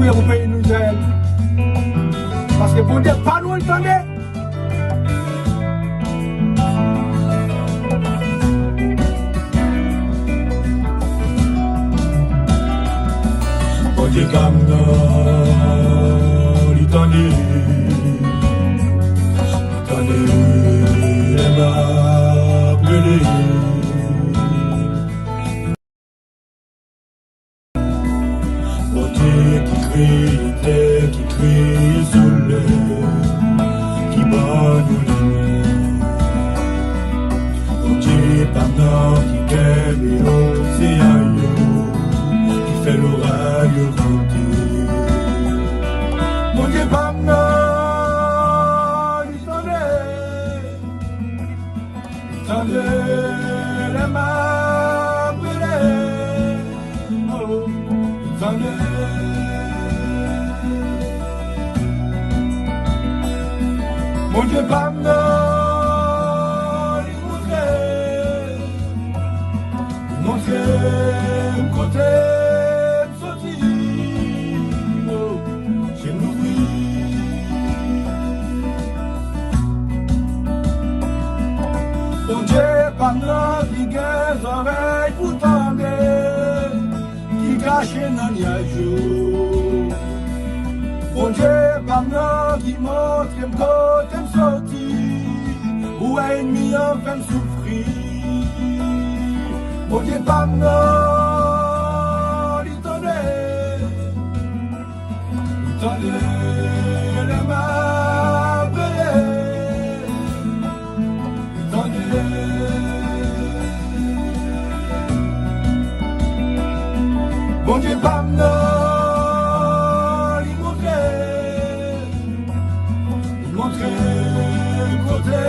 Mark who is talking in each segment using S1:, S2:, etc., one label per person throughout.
S1: prier pour pays nous aide. Parce que pour dire pas nous entendez.
S2: Pour dire comme nous, l'entendez, les mains brûlées. Qui crie sous l'air, qui bat nous les Dieu pendant qui kève l'océan, qui fait l'oreille monter.
S1: Mon Dieu pendant, tendez les mains brûlées, oh, tendez. Mon Dieu, pardonne, il montrait, côté sorti, chez nous, oui. Mon Dieu, pardonne, qui gagne les oreilles pour tendre, qui cache dans les jours. Mon Dieu, pardonne, qui montre que côté sorti, où ennemi en fait souffrir. Mon Dieu, pardonne, il tendait les mains brûlées, il tendait. Mon Dieu, pardonne. Côté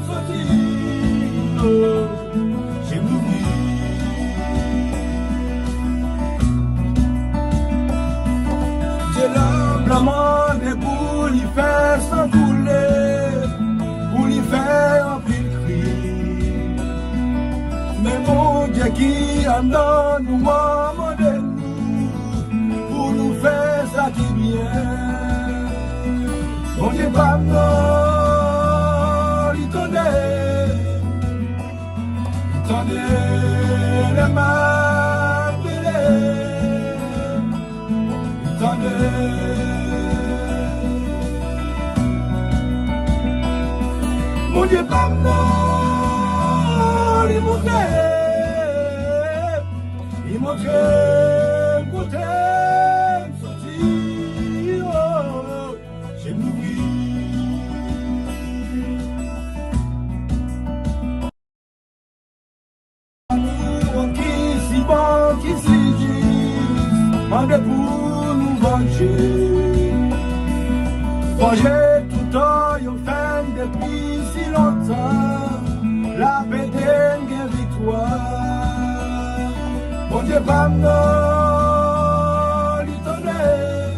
S1: sorti, j'ai mouru. J'ai l'amplement des pour l'y faire sans couler, pour l'y faire en pile cri. Mais mon Dieu qui en donne nous de nous, pour nous faire ça qui vient. Mon Dieu, pardonne, il tendait les mains brûlées, il tendait. Mon Dieu, pardonne, il montrait côté. Qui s'y disent, en pour nous venger tout temps, yon fait depuis si longtemps, la paix d'une victoire. Mon Dieu, pardonne, il tendait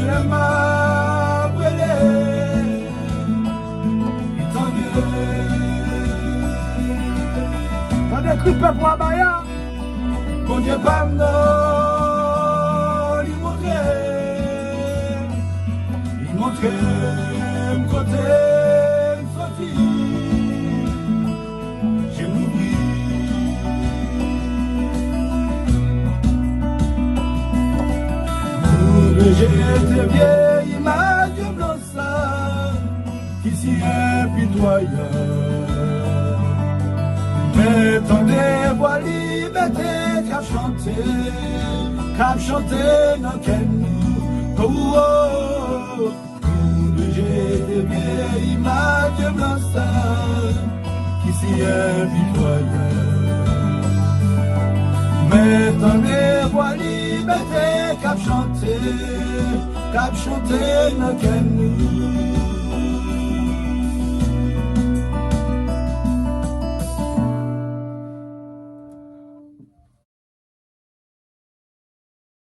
S1: les mains brûlées, il tendait. Cru peuple à Baya, mon Dieu pardonne, il montrait, côté sorti, j'ai mouru. J'ai été vieille image blanche, qui s'y est pitoyable. Mais tendez voix liberté qu'à chanter dans quel nous. Oh, j'ai des vieilles images blanches qui s'y est pitoyable. Mais tendez voix liberté qu'à chanter dans quel nous.